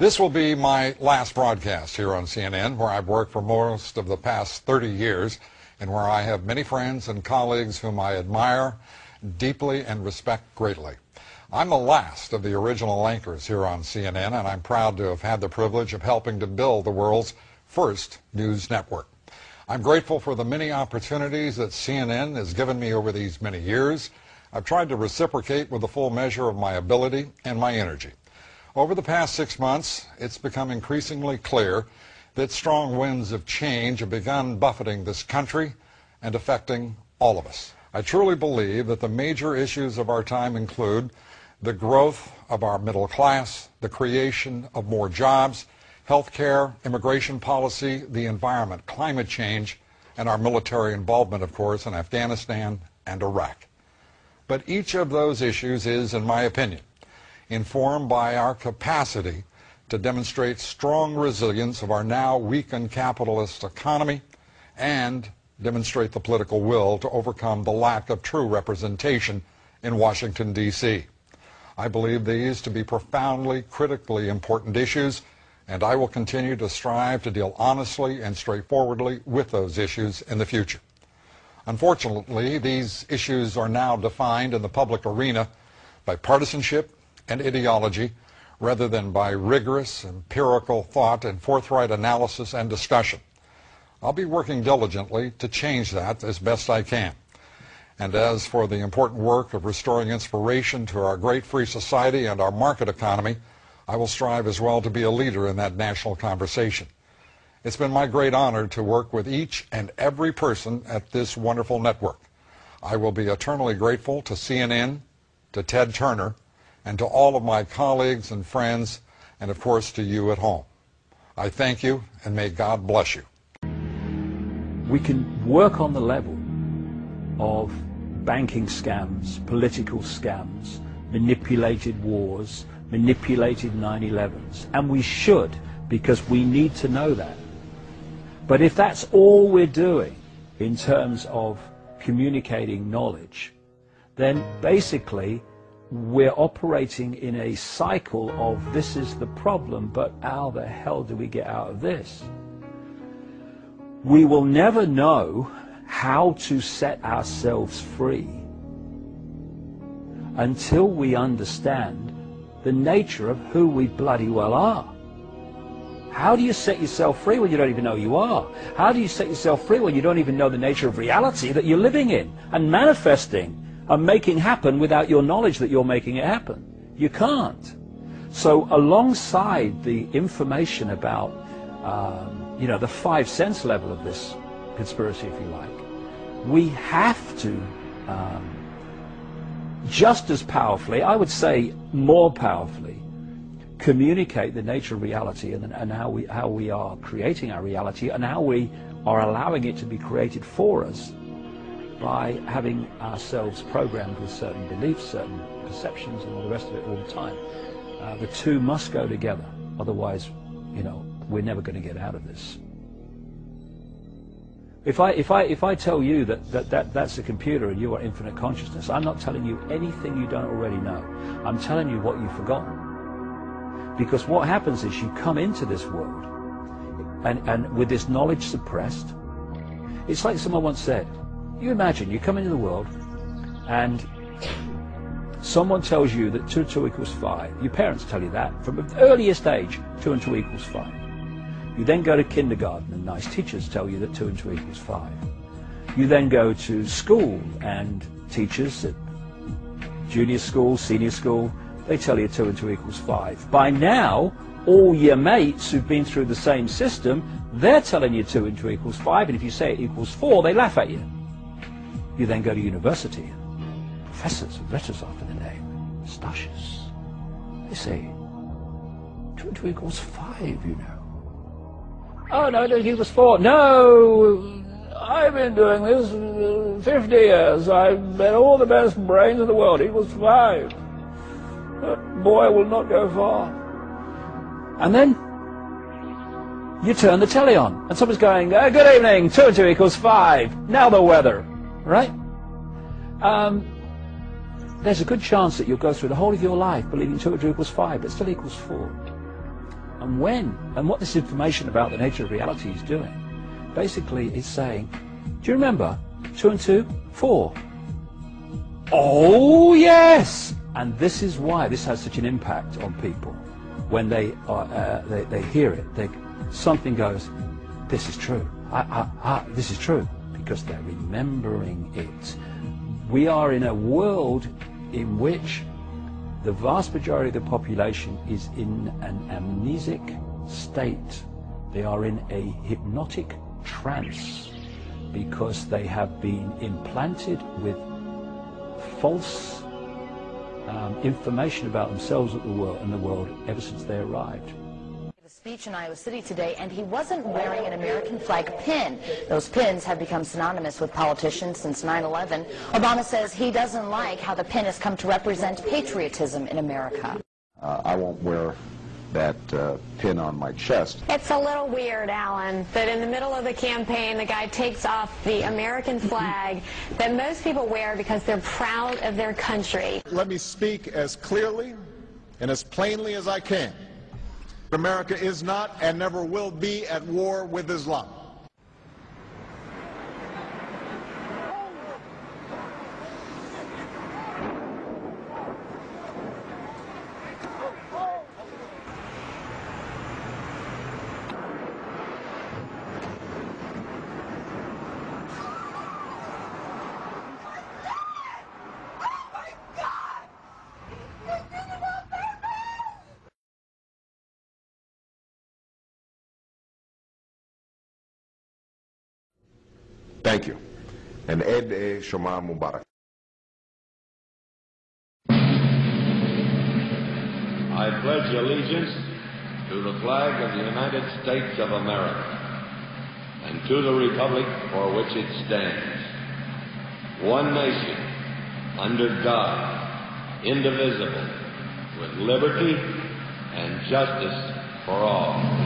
This will be my last broadcast here on CNN, where I've worked for most of the past 30 years and where I have many friends and colleagues whom I admire deeply and respect greatly. I'm the last of the original anchors here on CNN, and I'm proud to have had the privilege of helping to build the world's first news network. I'm grateful for the many opportunities that CNN has given me over these many years. I've tried to reciprocate with the full measure of my ability and my energy. Over the past 6 months, it's become increasingly clear that strong winds of change have begun buffeting this country and affecting all of us. I truly believe that the major issues of our time include the growth of our middle class, the creation of more jobs, health care, immigration policy, the environment, climate change, and our military involvement, of course, in Afghanistan and Iraq. But each of those issues is, in my opinion, informed by our capacity to demonstrate strong resilience of our now weakened capitalist economy and demonstrate the political will to overcome the lack of true representation in Washington, D.C. I believe these to be profoundly, critically important issues, and I will continue to strive to deal honestly and straightforwardly with those issues in the future. Unfortunately, these issues are now defined in the public arena by partisanship and ideology rather than by rigorous, empirical thought and forthright analysis and discussion. I'll be working diligently to change that as best I can. And as for the important work of restoring inspiration to our great free society and our market economy, I will strive as well to be a leader in that national conversation. It's been my great honor to work with each and every person at this wonderful network. I will be eternally grateful to CNN, to Ted Turner, and to all of my colleagues and friends, and of course to you at home. I thank you, and may God bless you. We can work on the level of banking scams, political scams, manipulated wars, manipulated 9/11s, and we should, because we need to know that. But if that's all we're doing in terms of communicating knowledge, then basically we're operating in a cycle of this is the problem, but how the hell do we get out of this? We will never know how to set ourselves free until we understand the nature of who we bloody well are. How do you set yourself free when you don't even know you are? How do you set yourself free when you don't even know the nature of reality that you're living in and manifesting and making happen without your knowledge that you're making it happen? You can't. So alongside the information about the 5 sense level of this conspiracy, if you like, we have to just as powerfully, I would say more powerfully, communicate the nature of reality and how we are creating our reality and how we are allowing it to be created for us by having ourselves programmed with certain beliefs, certain perceptions, and all the rest of it all the time. The two must go together, otherwise, we're never going to get out of this. If I tell you that's a computer and you are infinite consciousness, I'm not telling you anything you don't already know. I'm telling you what you've forgotten. Because what happens is you come into this world and with this knowledge suppressed, it's like someone once said, you imagine you come into the world and someone tells you that 2 and 2 equals 5. Your parents tell you that from the earliest age, 2 and 2 equals 5. You then go to kindergarten and nice teachers tell you that 2 and 2 equals 5. You then go to school and teachers at junior school, senior school, they tell you 2 and 2 equals 5. By now, all your mates who've been through the same system, they're telling you 2 and 2 equals 5, and if you say it equals 4, they laugh at you. You then go to university, and professors with letters after the name, moustaches, they say 2 and 2 equals 5, you know. Oh no, it equals 4. No, I've been doing this 50 years. I've been all the best brains in the world. It equals 5. That boy will not go far. And then you turn the telly on, and someone's going, good evening, 2 and 2 equals 5. Now the weather, right? There's a good chance that you'll go through the whole of your life believing 2 and 2 equals 5, but still equals 4. And when, and what this information about the nature of reality is doing, basically is saying, do you remember 2 and 2? 4. Oh yes! And this is why this has such an impact on people. When they hear it, something goes, this is true. This is true, because they're remembering it. We are in a world in which the vast majority of the population is in an amnesic state. They are in a hypnotic trance because they have been implanted with false information about themselves and the world ever since they arrived. A speech in Iowa City today, and he wasn't wearing an American flag pin. Those pins have become synonymous with politicians since 9/11. Obama says he doesn't like how the pin has come to represent patriotism in America. I won't wear that pin on my chest. It's a little weird, Alan, that in the middle of the campaign, the guy takes off the American flag that most people wear because they're proud of their country. Let me speak as clearly and as plainly as I can. America is not and never will be at war with Islam. Thank you. And Eid Shoma Mubarak. I pledge allegiance to the flag of the United States of America and to the republic for which it stands, one nation, under God, indivisible, with liberty and justice for all.